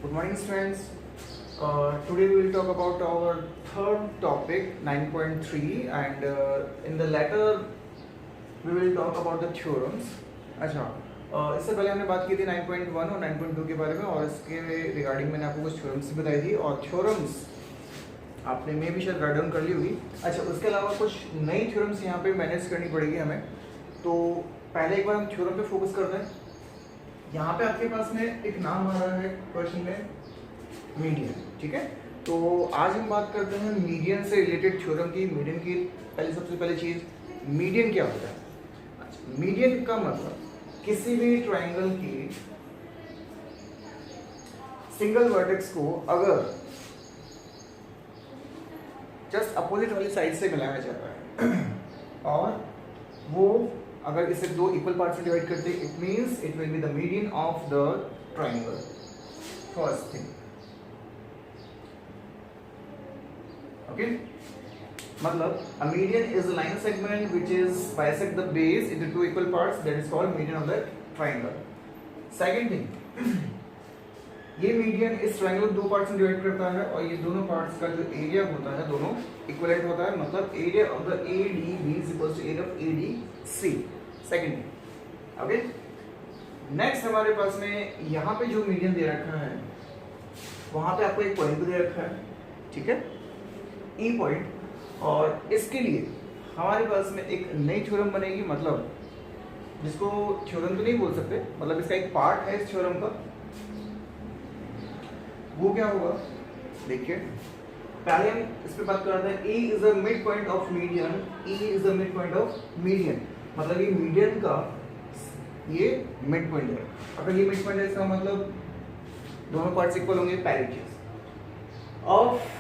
Good morning, students. Today we will talk about our third topic, 9.3, and in the latter we will talk about the theorems. अच्छा, इससे पहले हमने बात की थी 9.1 और 9.2 के बारे में, और इसके रिगार्डिंग मैंने आपको कुछ थ्योरम्स बताई थी, और थ्योरम्स आपने मे भी शायद राइट डाउन कर ली होगी. अच्छा, उसके अलावा कुछ नई थ्योरम्स यहाँ पे मैनेज करनी पड़ेगी हमें. तो पहले एक बार हम थ्योरम पे फोकस करते हैं. यहाँ पे आपके पास में एक नाम आ रहा है क्वेश्चन में, मीडियन. ठीक है, तो आज हम बात करते हैं मीडियन से रिलेटेड थ्योरम की. मीडियन की सबसे पहले चीज, मीडियन क्या होता है? अच्छा, मीडियन का मतलब किसी भी ट्रायंगल की सिंगल वर्टेक्स को अगर जस्ट अपोजिट वाली साइड से मिलाया जाता है और वो अगर इसे दो इक्वल पार्ट्स में डिवाइड करते हैं, it means it will be the median of the triangle. First thing, okay, मतलब a median is a line segment which is bisect the base into two equal parts, that is called median of the triangle. Second thing, ये median इस triangle को दो parts में divide करता है और ये दोनों पार्ट्स का जो एरिया होता है दोनों इक्विवेलेंट होता है, मतलब area of the ADB is equal to area of ADC. Second, okay. Next हमारे पास में यहाँ पे जो मीडियन दे रखा है वहां पे आपको एक पॉइंट भी दे रखा है, ठीक है, E पॉइंट, और इसके लिए हमारे पास में एक नई थ्योरम बनेगी, मतलब जिसको थ्योरम तो नहीं बोल सकते, मतलब इसका एक पार्ट है इस थ्योरम का. वो क्या होगा, देखिए पहले हम इस पे बात कर रहे थे. E is the mid point of median. E is the mid point of median, मतलब ये मीडियन का ये मिड पॉइंट है. अगर ये मिड पॉइंट है इसका मतलब दोनों पार्ट्स इक्वल होंगे. पहली चीज, of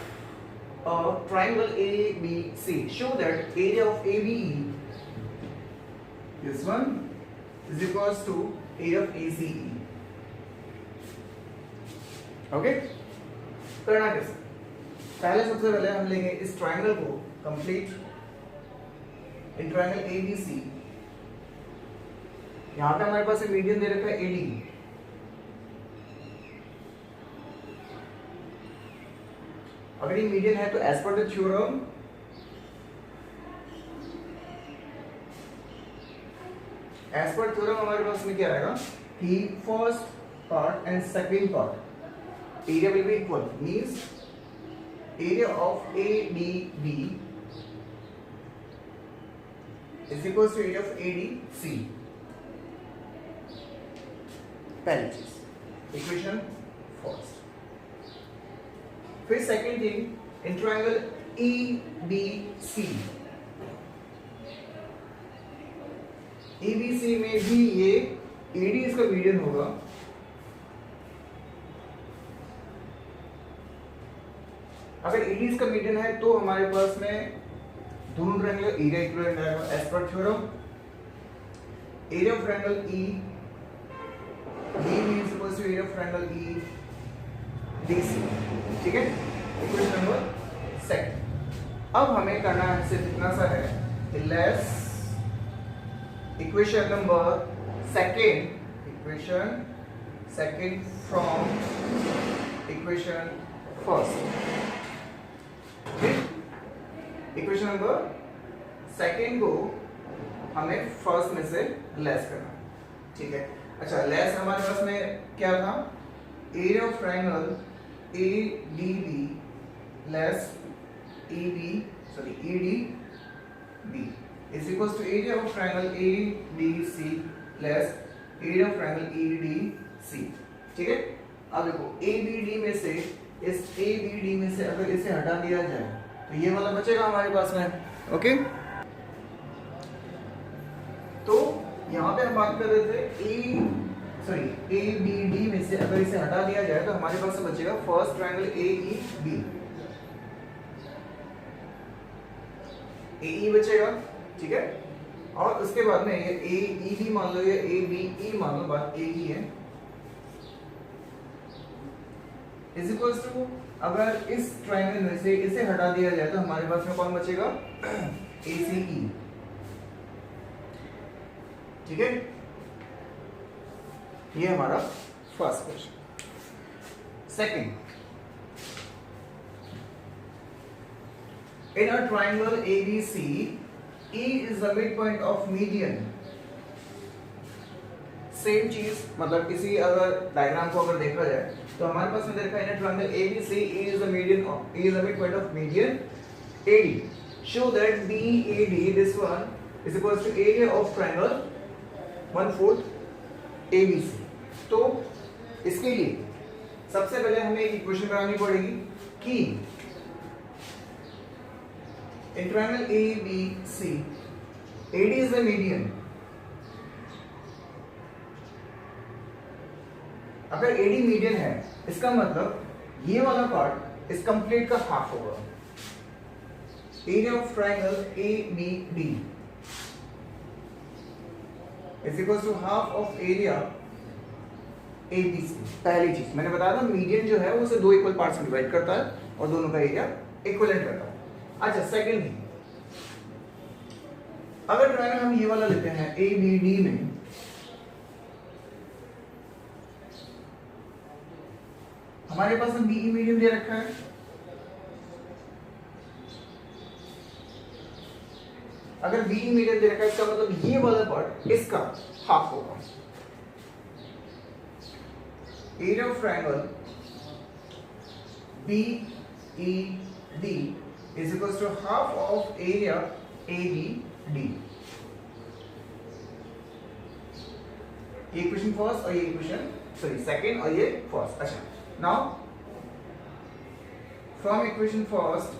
triangle ABC, show that area of ABE, this one, is equals to area of ACE. Okay, करना कैसे? पहले सबसे पहले हम लेंगे इस ट्रायंगल को कंप्लीट इन ट्रायंगल ABC. यहां पे हमारे पास मीडियन दे रखा है AD. अगर ये मीडियन है तो एज पर द थ्योरम हमारे पास में क्या आएगा कि first part and second part area will be equal, means area of ADB is equal to area of ADC. पहली चीज, इक्वेशन फर्स्ट. फिर second thing, in triangle EBC, EBC में भी ये AD इसका मीडियन होगा. अगर AD इसका मीडियन है तो हमारे पास में दोनों ट्रायंगल एरिया इक्विवेलेंट आएगा एज पर theorem. Area of triangle EDB is equal to area of triangle EDC. ठीक है, इक्वेशन नंबर सेकंड. अब हमें करना है सिर्फ इतना सा है, less equation number second from equation first. Equation number second को हमें फर्स्ट में से लेस करना. ठीक है, अच्छा, लेस हमारे पास में क्या था, area of triangle ADB less EDB is equals to area of triangle ABC less area of triangle EDC. ठीक है, अब देखो ABD में से, इस ABD में से अगर इसे हटा दिया जाए तो ये वाला बचेगा हमारे पास में. ओके, तो यहाँ पे हम बात कर रहे थे ABD में से अगर इसे हटा दिया जाए तो हमारे पास बचेगा फर्स्ट ट्रायंगल AEB. AE बचेगा, ठीक है, और उसके बाद में ये AEB मान लो, ये ABE मान लो, बात एक ही है. इज इक्वल्स टू, अगर इस ट्रायंगल में से इसे हटा दिया जाए तो हमारे पास में कौन बचेगा, ACE. ठीक है, ये हमारा first question. Second, in a triangle ABC, E is the midpoint of median. Same चीज, मतलब इसी अगर डायग्राम को अगर देखा जाए तो हमारे पास में देखा है triangle ABC, E is the median of E is the midpoint of median AD. Show that BAD, this one, is equals to area of triangle 1/4 ABC. तो इसके लिए सबसे पहले हमें एक इक्वेशन बनानी पड़ेगी कि in triangle ABC, AD is the median. अगर AD मीडियन है, इसका मतलब ये वाला पार्ट इस कंप्लीट का हाफ होगा. Area of triangle ABD is equal to half of area ABC. पहली चीज मैंने बताया था, मीडियन जो है वो उसे दो इक्वल पार्ट्स में डिवाइड करता है और दोनों का एरिया इक्विवेलेंट रहता है. अच्छा, सेकंड, अगर ट्रायंगल हम ये वाला लेते हैं ABD में, हमारे पास में BE मीडियम दे रखा है. अगर BE मीडियम दे रखा है इसका मतलब ये वाला पार्ट इसका हाफ होगा. Area of triangle BED is equal to half of area ABD. ये इक्वेशन फर्स्ट और ये इक्वेशन सेकंड और ये फर्स्ट. अच्छा, now from equation first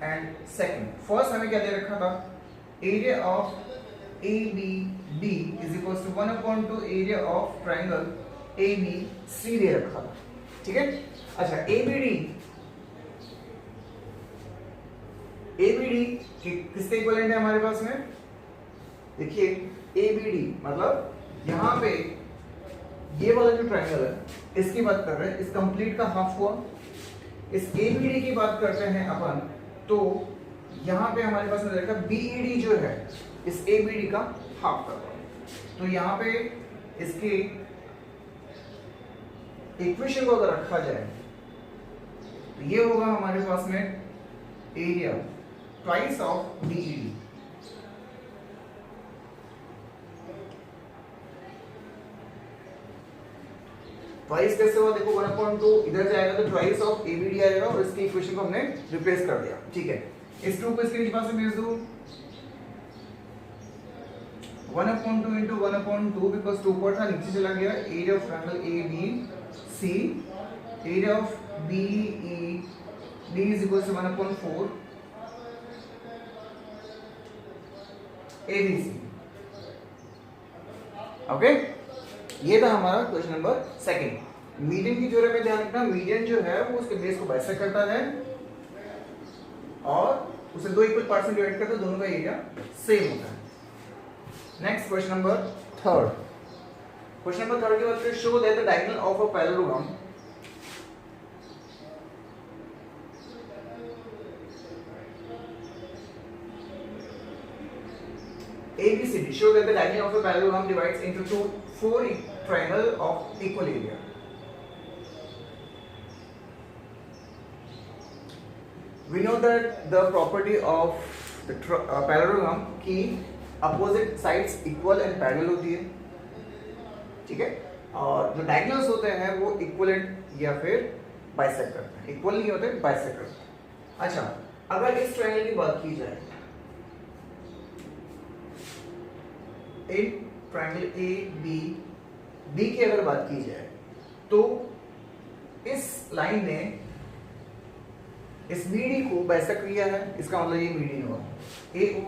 and second, first हमें क्या दे रखा था, area of ABD is equals to 1/2 area of triangle ABC दे रखा था. ठीक है. अच्छा, ABD किसके इक्विवेलेंट है हमारे पास में, देखिए ABD मतलब यहाँ पे ये वाला जो ट्रायंगल है इसकी बात कर रहे हैं, इस कंप्लीट का हाफ हुआ. इस ABD की बात करते हैं अपन, तो यहाँ पे हमारे पास में देखा BED जो है इस ABD का हाफ का. तो यहाँ पे इसके इक्वेशन को अगर रखा जाए तो ये होगा हमारे पास में area twice of BED. Twice कैसे हुआ, देखो 1/2 इधर जाएगा तो ट्वाइस ऑफ ABD आएगा और इसकी इक्वेशन को हमने रिप्लेस कर दिया. ठीक है, इस 2 को इसके नीचे पास में भेज दो. 1/2 into 1/2 बिकॉज़ 2 पार्ट था नीचे चला गया. Area of triangle ABC, area of BED is equal to 1/4 ABC. Okay, ये था हमारा क्वेश्चन नंबर सेकंड. मीडियन की थ्योरम में ध्यान रखना, मीडियन जो है वो उसके बेस को बाइसेक्ट करता है और उसे दो इक्वल पार्ट्स में डिवाइड करता है, दोनों का एरिया सेम होता है. Next question number third. Question number third की बात करें, show that the diagonal of a parallelogram ABCD, show that the diagonal of a parallelogram divides into four triangle of equal area. We know that the property of the parallelogram की opposite sides equal and parallel होती है. ठीक है, और जो diagonals होते हैं वो equivalent या फिर bisect करते हैं. equal नहीं होते, bisect करते हैं. अच्छा, अगर इस triangle की बात की जाए, इन ट्रायंगल ABD की अगर बात की जाए तो इस लाइन ने इस BD को बाइसेक्ट किया है, इसका मतलब ये मीडियन हुआ, AO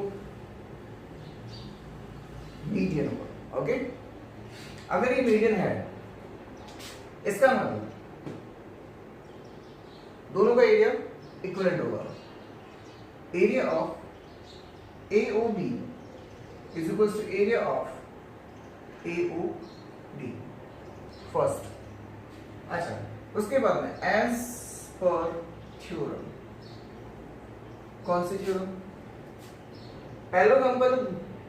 मीडियन हुआ. ओके, अगर ये मीडियन है इसका मतलब दोनों का एरिया इक्विवेलेंट होगा. Area of AOB is equals to area of AOD first. अच्छा, उसके बाद में as per theorem, कौन सी थ्योरम, पैरेललोग्राम का जो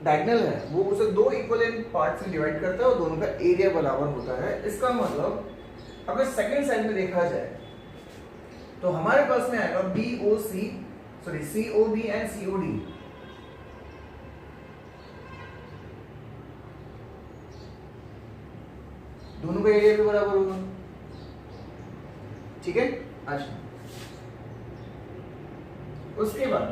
डायगोनल है वो उसे दो इक्विवेलेंट पार्ट्स में डिवाइड करता है और दोनों का एरिया बराबर होता है. इसका मतलब अगर सेकंड साइड में देखा जाए तो हमारे पास में आएगा COB एंड COD। दोनों का एरिया भी बराबर होगा, ठीक है। अच्छा, उसके बाद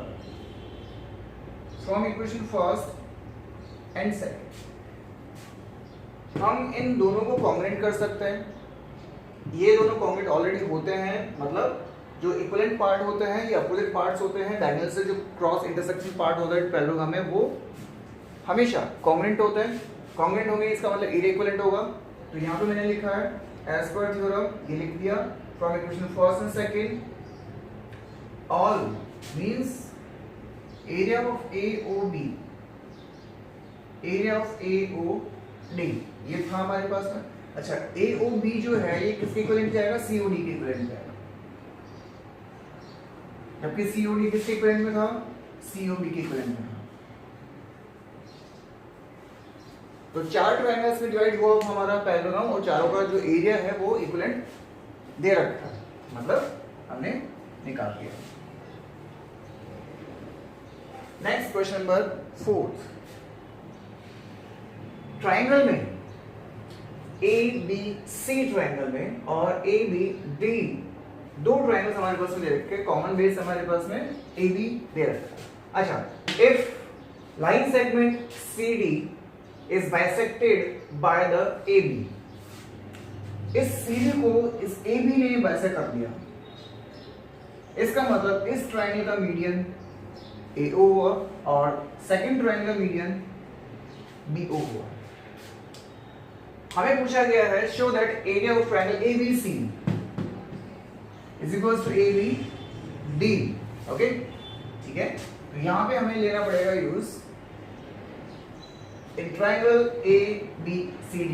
from equation first and second हम इन दोनों को कॉन्ग्रुएंट कर सकते हैं। ये दोनों कॉन्ग्रुएंट ऑलरेडी होते हैं, मतलब जो इक्विवेलेंट पार्ट होते हैं या अपोजिट पार्ट्स होते हैं, डायगोनल से जो क्रॉस इंटरसेक्शन पार्ट होता है पैरेललोग्राम में, वो हमेशा कॉन्ग्रुएंट होते हैं। कॉन्ग्रुएंट होंगे इसका मतलब एरिया इक्विवेलेंट होगा। तो यहाँ पे मैंने लिखा है एज पर थ्योरम, ये लिख दिया from equation first and second, all means area of AOB, area of AOD, ये था हमारे पास में। अच्छा, AOB जो है ये किसके इक्विवेलेंट जाएगा? COD के इक्विवेलेंट जाएगा, जबकि COD किसके इक्विवेलेंट में था? COB के इक्विवेलेंट में था। तो चार ट्रायंगल्स में डिवाइड हुआ हमारा पैरेललोग्राम और चारों का जो एरिया है वो इक्विवेलेंट दे रखा है, मतलब हमने निकाल दिया। Next question number 4। ट्रायंगल में ABC ट्रायंगल में और ABD, दो ट्रायंगल्स हमारे पास में दे रखे, कॉमन बेस हमारे पास में AB दे रखा है। अच्छा, if line segment CD is bisected by the AB, इस CD को इस AB ने बाइसेक्ट कर दिया, इसका मतलब इस ट्रायंगल का मीडियन AO हुआ और सेकंड ट्रायंगल मीडियन BO हुआ। हमें पूछा गया है show that area of triangle ABC is equals to ABD, okay, ठीक है। तो यहां पे हमें लेना पड़ेगा use in triangle ABCD,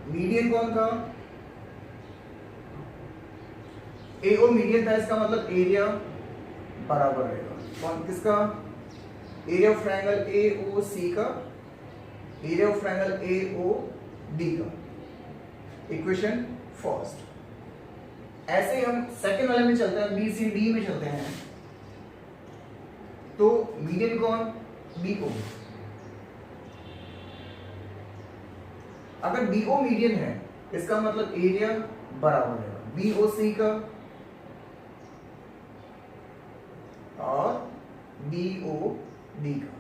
median कौन था? AO मीडियन था, इसका मतलब एरिया बराबर रहेगा कौन किसका? एरिया ऑफ ट्रायंगल AOC का, एरिया ऑफ ट्रायंगल AOD का। Equation first. ऐसे ही हम सेकंड वाले में चलते हैं, BCD में चलते हैं। तो मीडियन कौन? BO। अगर BO मीडियन है इसका मतलब एरिया बराबर है BOC का और BOD का,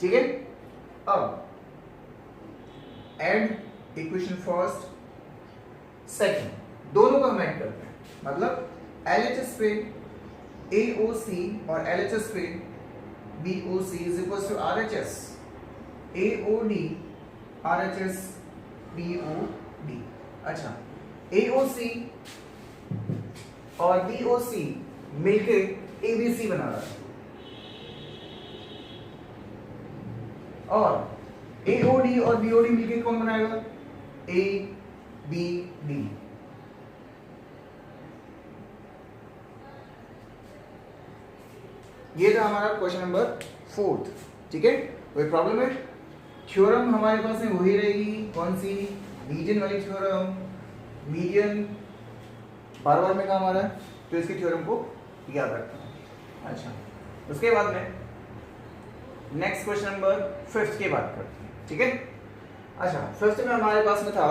ठीक है। अब ऐड इक्वेशन फर्स्ट सेकंड, दोनों को हम ऐड करते हैं, मतलब LHS पे AOC और LHS पे BOC is equals to RHS AOD RHS BOD। अच्छा, AOC और BOC मिलके ABC बना रहा है और AOD और BOD मिलके कौन बनाएगा? ABD। ये था हमारा क्वेश्चन नंबर 4, ठीक है। कोई प्रॉब्लम है? थ्योरम हमारे पास में वही रहेगी, कौन सी? मीडियन वाली थ्योरम। मीडियन बार बार में काम आ रहा है तो इसकी थ्योरम को याद रखना। अच्छा, उसके बाद में नेक्स्ट क्वेश्चन नंबर 5 की बात करते हैं, ठीक है। अच्छा, 5th में हमारे पास में था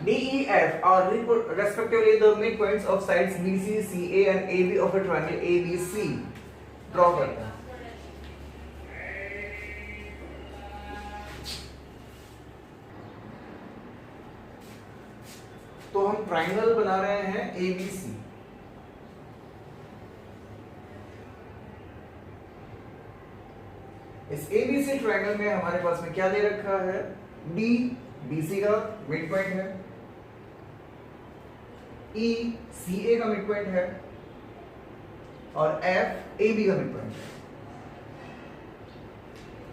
DEF are respectively the midpoints of sides BC, CA and AB of a triangle ABC। Draw करते हैं। तो हम ट्राइंगल बना रहे हैं ABC। इस ABC ट्राइंगल में हमारे पास में क्या दे रखा है? D BC का मिड पॉइंट है, E CA का मिड पॉइंट है और F AB का मिड पॉइंट है,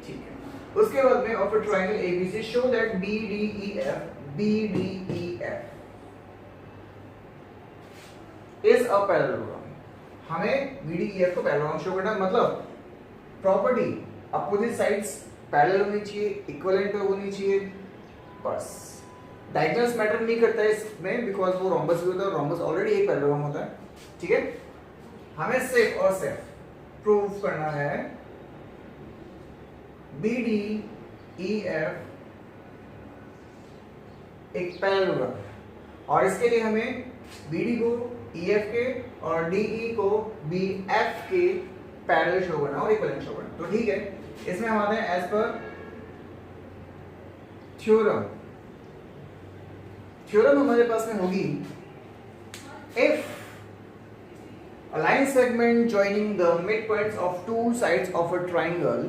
ठीक है। उसके बाद में of a triangle ABC show that BDEF is a parallelogram. हमें BDEF को पैरेललोग्राम शो करना, मतलब प्रॉपर्टी अपोजिट साइड्स पैरेलल होनी चाहिए, इक्विवेलेंट होनी चाहिए, बस डायगोनल्स मैटर नहीं करता है इसमें, बिकॉज वो रोम्बस भी होता है, रोम्बस ऑलरेडी एक पैरेललोग्राम होता है, ठीक है। हमें सिर्फ और सिर्फ प्रूव करना है बी डी ई एफ एक पैरेललोग्राम, और इसके लिए हमें बी डी को ई एफ के और डी ई को बी एफ के पैरेलल शो करना और इक्विवेलेंट शो करना। तो ठीक है, इसमें हम आते हैं एज पर थ्योरम। थ्योरम हमारे पास में होगी if a line segment joining the midpoints of two sides of a triangle,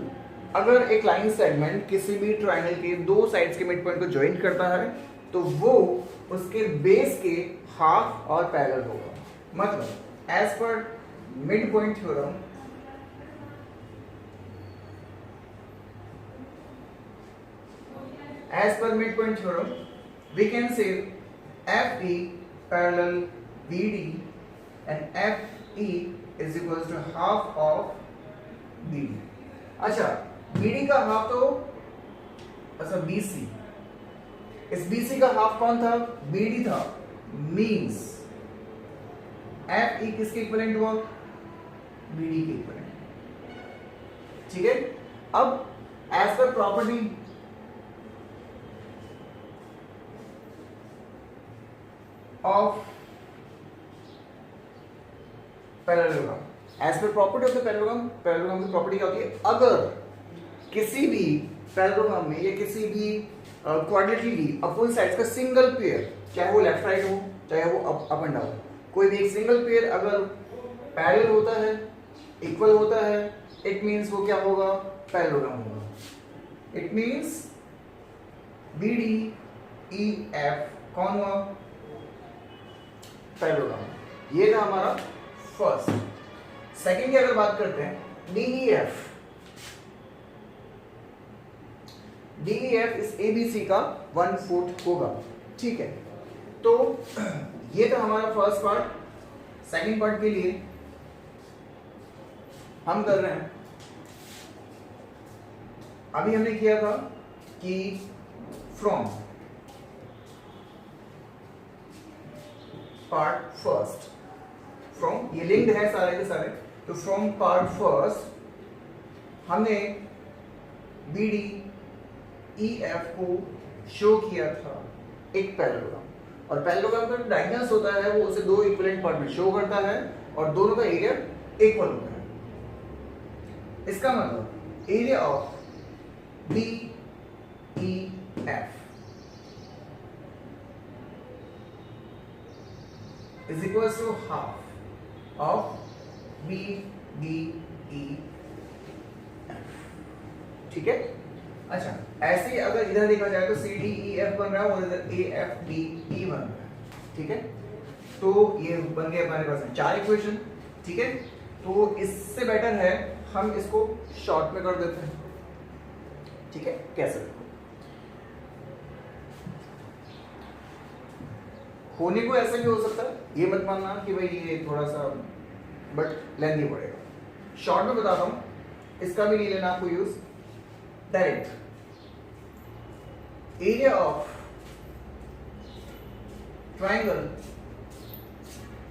अगर एक लाइन सेगमेंट किसी भी ट्राइंगल के दो साइड्स के मिड पॉइंट को ज्वाइन करता है तो वो उसके बेस के हाफ और पैरेलल होगा। मतलब एज पर midpoint theorem we can say FE parallel BD and FE is equals to half of BD। अच्छा, BD का हाफ तो अच्छा BC, इस BC का हाफ कौन था? BD था। मींस FE किसके इक्विवेलेंट हुआ? BD के इक्विवेलेंट, ठीक है। अब एज पर property of parallelogram, as per property of the parallelogram की प्रॉपर्टी क्या होती है? अगर किसी भी पैरेललोग्राम में या किसी भी क्वाड्रिलेटरली अपोजिट साइड्स का सिंगल पेयर, चाहे वो लेफ्ट राइट हो चाहे वो अप एंड डाउन, कोई भी एक सिंगल पेयर अगर पैरेलल होता है, इक्वल होता है, इट मींस वो क्या होगा? पैरेललोग्राम होगा। It means B D E F कौन हुआ? पैरेललोग्राम। ये था हमारा फर्स्ट। सेकंड की अगर बात करते हैं डीईएफ, डीईएफ इस एबीसी का 1/4 होगा, ठीक है। तो ये था हमारा फर्स्ट पार्ट। सेकंड पार्ट के लिए हम कर रहे हैं, अभी हमने किया था कि फ्रॉम पार्ट फर्स्ट, फ्रॉम ये लिंक्ड है सारे के सारे, तो फ्रॉम पार्ट फर्स्ट हमने बी डी ई एफ को शो किया था एक पैरेललोग्राम, और पैरेललोग्राम का डायगोनल्स होता है वो उसे दो इक्विवेलेंट पार्ट में शो करता है और दोनों का एरिया इक्वल होता है। इसका मतलब area of B E F is equals to half of B D E F, ठीक है। अच्छा, ऐसे ही अगर इधर देखा जाए तो C D E F बन रहा है और इधर A F D E बन रहा है, ठीक है। तो ये बन गया हमारे पास 4 इक्वेशन, ठीक है। तो इससे बेटर है हम इसको शॉर्ट में कर देते हैं, ठीक है। कैसे होने को ऐसा भी हो सकता है, ये मत मानना कि भाई ये थोड़ा सा बट लेंथी पड़ेगा। शॉर्ट में बताता हूं, इसका भी नहीं लेना आपको use. Direct area of triangle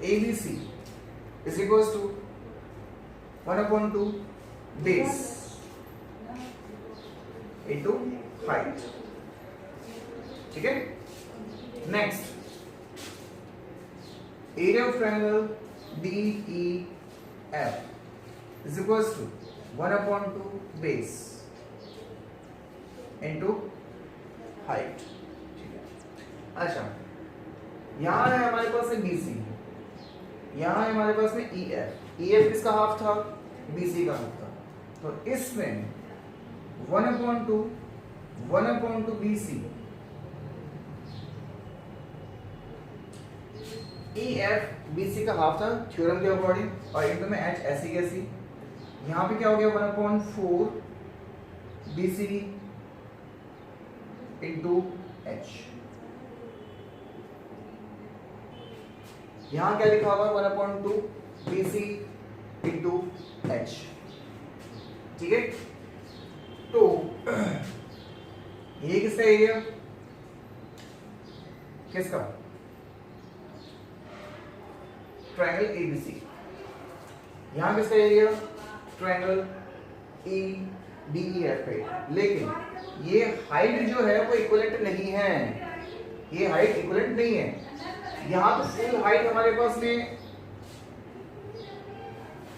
ABC is equals to 1/2 base into height, ठीक है। Next area of triangle DEF is equals to 1/2 base into height, ठीक है। अच्छा, यहाँ है हमारे पास में BC, यहाँ है हमारे पास में EF। EF किसका हाफ था? BC का हाफ था। तो इसमें 1/2 BC EF BC का हाफ था थ्योरम के अकॉर्डिंग, और इनटू में H ऐसी कैसी, यहाँ पे क्या हो गया 1/4 BC इंटू H। यहाँ क्या लिखा हुआ 1/2 BC इंटू H, ठीक है। तो ये किसका एरिया? किसका? Triangle ABC. यहां किसका एरिया? ट्रायंगल EDEF है। लेकिन ये हाइट जो है वो इक्विवेलेंट नहीं है, ये हाइट इक्विवेलेंट नहीं है। यहाँ पे फुल हाइट हमारे पास में,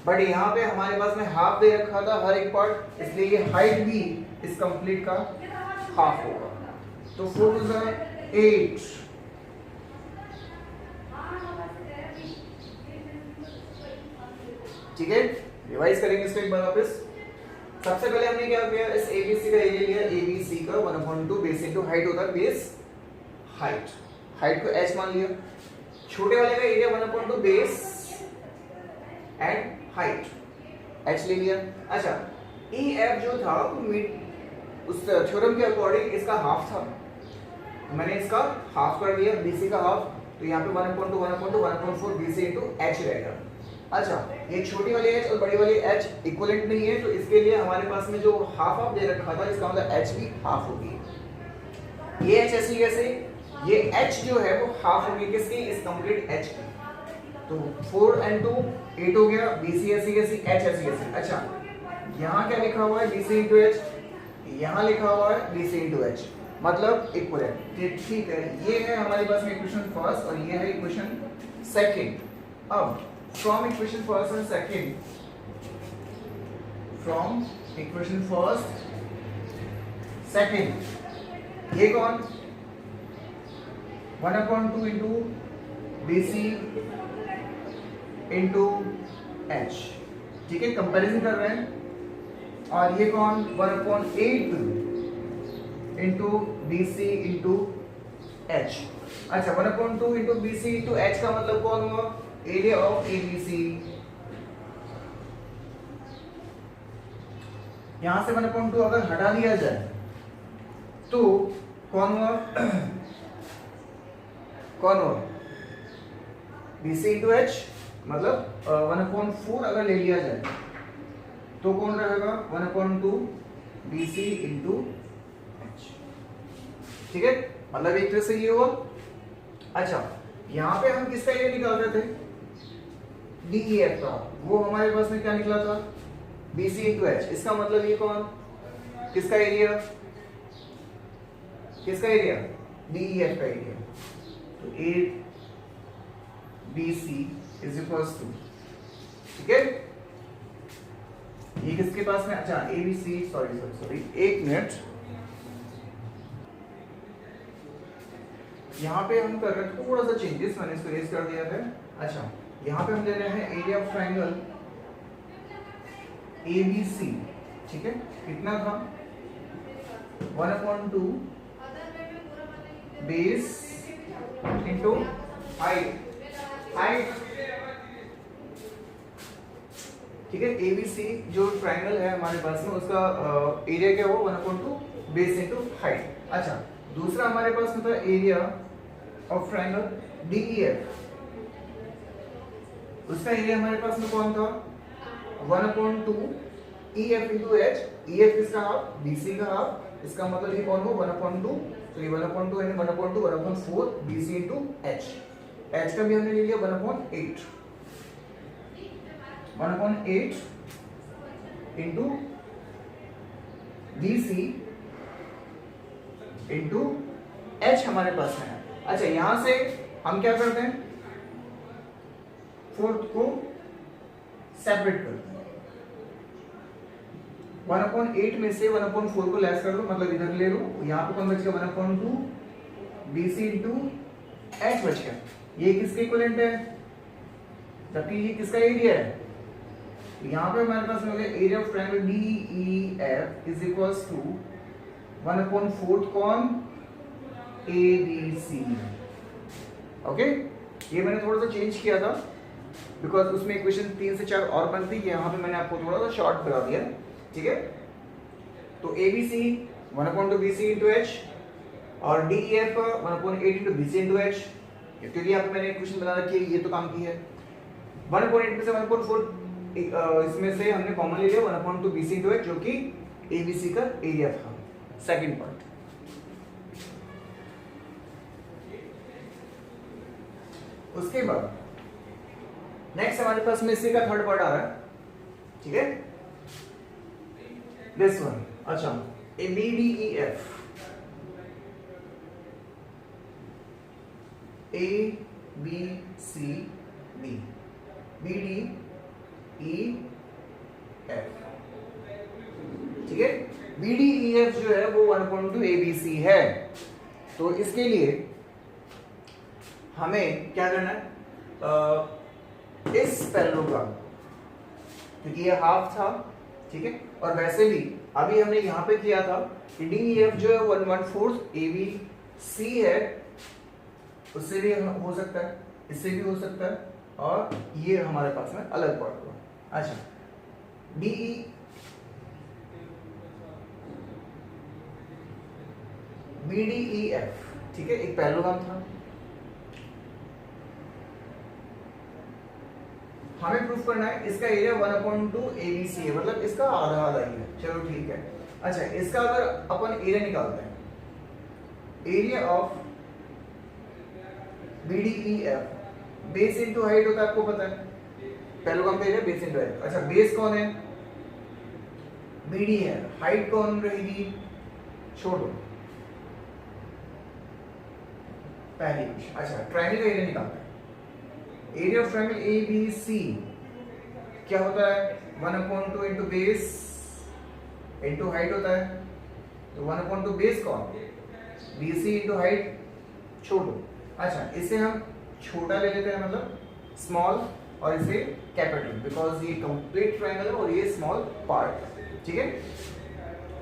बट यहाँ पे हमारे पास में हाफ दे रखा था हर एक पार्ट, इसलिए ये हाइट भी इस कंप्लीट का हाफ होगा। तो 4 टू 8। ठीक है, रिवाइज करेंगे इसको एक बार वापस। सबसे पहले हमने क्या किया, इस एबीसी का एरिया लिया, एबीसी का 1/2 बेस इनटू हाइट होता है बेस हाइट, हाइट को h मान लिया। छोटे वाले का area 1/2 base and height, h ले लिया। अच्छा, EF जो था मिड उस थ्योरम के अकॉर्डिंग इसका हाफ था, मैंने इसका हाफ कर दिया, BC का हाफ, तो यहाँ पे 1/2 1/4 BC इनटू h रहेगा। अच्छा, ये छोटी वाली h और बड़ी वाली h इक्विवेलेंट नहीं है, तो इसके लिए हमारे पास में जो हाफ हाफ दे रखा था, इसका मतलब h भी हाफ होगी। ये h ऐसी कैसे, ये h जो है वो हाफ होगी किसकी, इस कंप्लीट h की। तो 4 and 2 8 हो गया, BC ऐसी कैसी, h ऐसी कैसी। अच्छा, यहाँ क्या लिखा हुआ है, BC इंटू h, यहाँ लिखा हुआ है BC इंटू h, मतलब इक्विवेलेंट। ठीक है, ये है हमारे पास में इक्वेशन फर्स्ट और ये है इक्वेशन सेकंड। अब from equation first and second, from equation first second, ये कौन, 1/2 इंटू BC इंटू h। ठीक है, कंपैरिजन कर रहे हैं। और ये कौन, 1/8 इंटू BC इंटू h। अच्छा, 1/2 इंटू BC इंटू h का मतलब कौन हुआ, एरिया ऑफ ABC। यहां से 1/2 अगर हटा दिया जाए तो कौन हुआ कौन हुआ, BC इंटू h, मतलब 1/4 अगर ले लिया जाए तो कौन रहेगा, 1/2 BC इंटू h। ठीक है, मतलब एक तरह से ये हुआ। अच्छा, यहां पे हम किसका एरिया निकाल रहे थे, DEF का, वो हमारे पास में क्या निकला था, BC इंटू h। इसका मतलब ये कौन, किसका एरिया, किसका एरिया, DEF का एरिया। तो ABC इज इक्वल्स टू, ठीक है, ये किसके पास में, अच्छा ABC, सॉरी एक मिनट, यहाँ पे हम कर रहे हैं थोड़ा सा चेंजेस, मैंने इसको रेज कर दिया है। अच्छा, यहाँ पे हम ले रहे हैं एरिया ऑफ ट्रायंगल ABC। ठीक है, कितना था, 1/2 बेस इंटू हाइट, ठीक है। ABC जो ट्रायंगल है हमारे पास में, उसका एरिया क्या हुआ, 1/2 बेस इंटू हाइट। अच्छा, दूसरा हमारे पास में था एरिया ऑफ ट्रायंगल DEF, उसका एरिया हमारे पास में कौन था, 1/2 EF इंटू h। EF किसका हाफ, BC का हाफ, इसका मतलब ये कौन हो, 1/2, तो ये 1/2 यानी 1/4 BC इंटू h। h का भी हमने ले लिया 1/8, 1/8 इंटू BC इंटू h हमारे पास में है। अच्छा, यहां से हम क्या करते हैं, फोर्थ को सेपरेट करते हैं, 1/8 में से 1/4 को लेस कर लो, मतलब इधर ले लो, यहाँ पे कौन बच गया, 1/2 BC इंटू h बच गया। ये किसके इक्विवेलेंट है, जबकि ये किसका एरिया है, यहाँ पे हमारे पास में हो गया area of triangle DEF is equals to 1/4 कौन, ABC। ओके, ये मैंने थोड़ा सा चेंज किया था बिकॉज उसमें इक्वेशन 3 से 4 और बनती है, यहाँ पे मैंने आपको थोड़ा सा शॉर्ट करा दिया। ठीक है, तो ABC 1/2 BC इंटू h और DEF 1/8 into BC into h, क्योंकि यहाँ पे मैंने इक्वेशन बना रखी है, ये तो काम की है। 1/8 में से 1/4 इसमें से हमने कॉमन ले लिया, 1/2 BC इंटू h, जो कि ABC का एरिया था, सेकंड पार्ट। उसके बाद नेक्स्ट हमारे पास में इसी का थर्ड पार्ट आ रहा है, ठीक है, दिस वन। अच्छा, A B D E F, A B C D, B D E F, ठीक है। बी डी ई एफ जो है वो 1.2 ए बी सी है। तो इसके लिए हमें क्या करना है, इस पैरेललोग्राम, क्योंकि ये हाफ था, ठीक है, और वैसे भी अभी हमने यहाँ पे किया था कि डी ई एफ जो है 1/4 ए बी सी है, उससे भी हो सकता है, इससे भी हो सकता है, और ये हमारे पास में अलग पार्ट हुआ। अच्छा, D B D E F, ठीक है, एक पैरेललोग्राम था, हमें प्रूफ करना है इसका एरिया 1/2 ABC है, मतलब इसका आधा आधा ही है। चलो ठीक है। अच्छा, इसका अगर अपन एरिया निकालते हैं, area of BDEF, base into height होता है, आपको पता है, पैरेललोग्राम का एरिया बेस इनटू हाइट। अच्छा, बेस कौन है, BD है, हाइट कौन रहेगी, छोड़ो पहली। अच्छा, ट्रायंगल का एरिया निकालते हैं, एरिया ऑफ ट्रायंगल ABC क्या होता है, 1/2 इंटू बेस इंटू हाइट होता है। तो 1/2 बेस कौन, BC इंटू हाइट, छोड़ो। अच्छा, इसे हम छोटा ले लेते हैं, मतलब स्मॉल, और इसे कैपिटल, बिकॉज ये कंप्लीट ट्रायंगल है और ये स्मॉल पार्ट, ठीक है।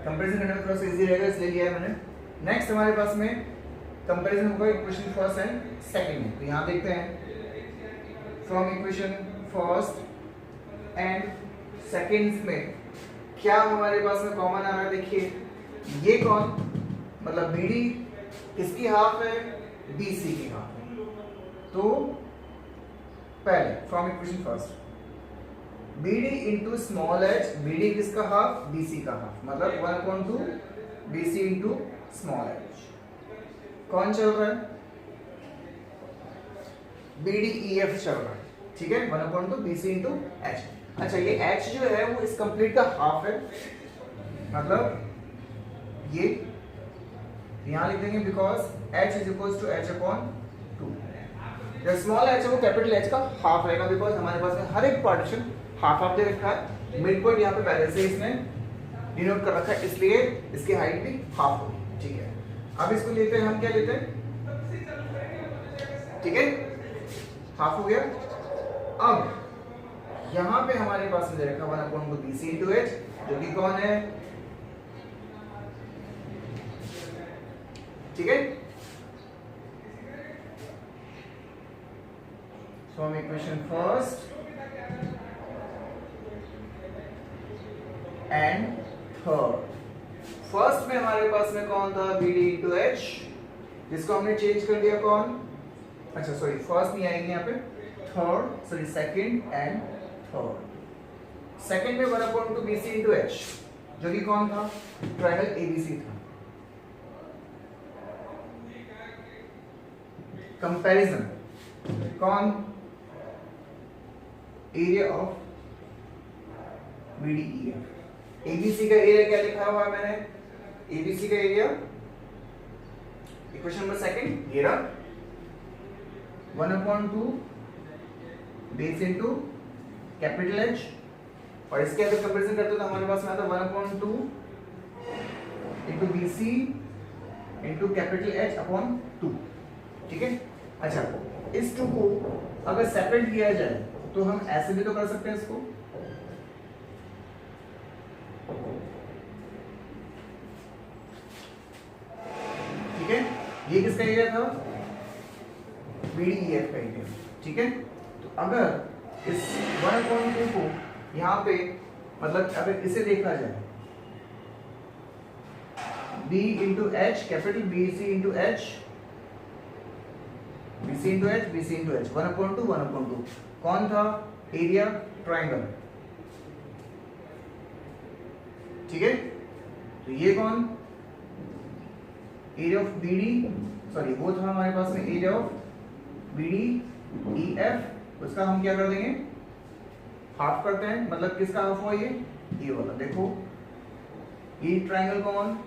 कंपैरिजन करने में थोड़ा सा इजी रहेगा, इसलिए लिया है मैंने। नेक्स्ट हमारे पास में कंपैरिजन होगा इक्वेशन फर्स्ट एंड सेकंड में। तो यहाँ देखते हैं, from equation first and second में क्या हमारे पास में कॉमन आ रहा है। देखिए, ये कौन, मतलब BD किसकी हाफ है, BC की हाफ है। तो पहले from equation first, BD into small h, BD किसका हाफ, BC का हाफ, मतलब 1/2 BC इंटू स्मॉल h। कौन चल रहा है, BDEF चल रहा है, ठीक है, 1/2 BC इंटू h। अच्छा, ये h जो है वो इस कंप्लीट का हाफ है, मतलब ये यहां लिख देंगे, because h is equals to h/2। जो स्मॉल h है वो कैपिटल H का हाफ रहेगा, बिकॉज हमारे पास में हर एक पार्टीशन हाफ हाफ दे रखा है। मिड पॉइंट यहाँ पे पहले से इसने डिनोट कर रखा है, इसलिए इसकी हाइट भी हाफ होगी, ठीक है। अब इसको लेते हैं, हम क्या लेते हैं, ठीक है, हाफ हो गया। अब यहां पे हमारे पास में दे रखा 1/2 BC इंटू H, जो कि कौन है, ठीक है। From equation first and third, first में हमारे पास में कौन था, BD इंटू H, जिसको हमने चेंज कर दिया कौन, अच्छा सॉरी, फर्स्ट नहीं आएगी यहाँ पे, third, sorry second and third. Second में 1/2 BC इंटू H, जो कि कौन था, ट्रायंगल ABC था। कंपैरिजन कौन, एरिया ऑफ BDEF। ABC का एरिया क्या लिखा हुआ है मैंने, ABC का एरिया, इक्वेशन नंबर सेकंड, ये रहा 1/2 बेस इंटू कैपिटल H, और इसके अगर कंपैरिजन करते तो हमारे पास में आता 1/2 into BC into capital H/2, ठीक है। अच्छा, इस 2 को अगर सेपरेट किया जाए तो हम ऐसे भी तो कर सकते हैं इसको, ठीक है। ये किसका एरिया था, BDEF का एरिया, ठीक है। तो अगर इस 1/2 को यहाँ पे, मतलब अगर इसे देखा जाए, B into H, capital BC into H, BC into H, BC into H, 1/2 कौन था, एरिया ट्रायंगल, ठीक है। तो ये कौन, एरिया ऑफ BD, सॉरी वो था हमारे पास में area of BD E F, उसका हम क्या कर देंगे, हाफ करते हैं, मतलब किसका हाफ हुआ ये वाला, देखो ई ट्राइंगल कौन,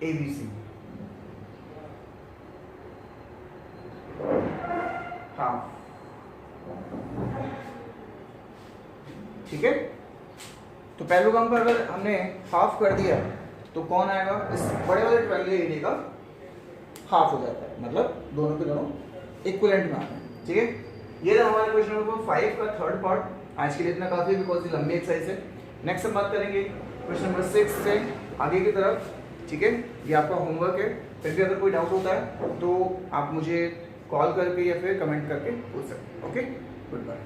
ए बी सी, हाफ, ठीक है। तो पहलू काम पर अगर हमने हाफ कर दिया तो कौन आएगा, इस बड़े वाले ट्रायंगल एरिया का हाफ हो जाता है, मतलब दोनों के दोनों इक्विवेलेंट में आते हैं, ठीक है। ये था हमारे क्वेश्चन नंबर 5 का थर्ड पार्ट। आज के लिए इतना काफी, बिकॉज ये लंबी एक्सरसाइज है। नेक्स्ट हम बात करेंगे क्वेश्चन नंबर 6 से आगे की तरफ, ठीक है। ये आपका होमवर्क है, फिर भी अगर कोई डाउट होता है तो आप मुझे कॉल करके या फिर कमेंट करके पूछ सकते हैं। Okay, good bye.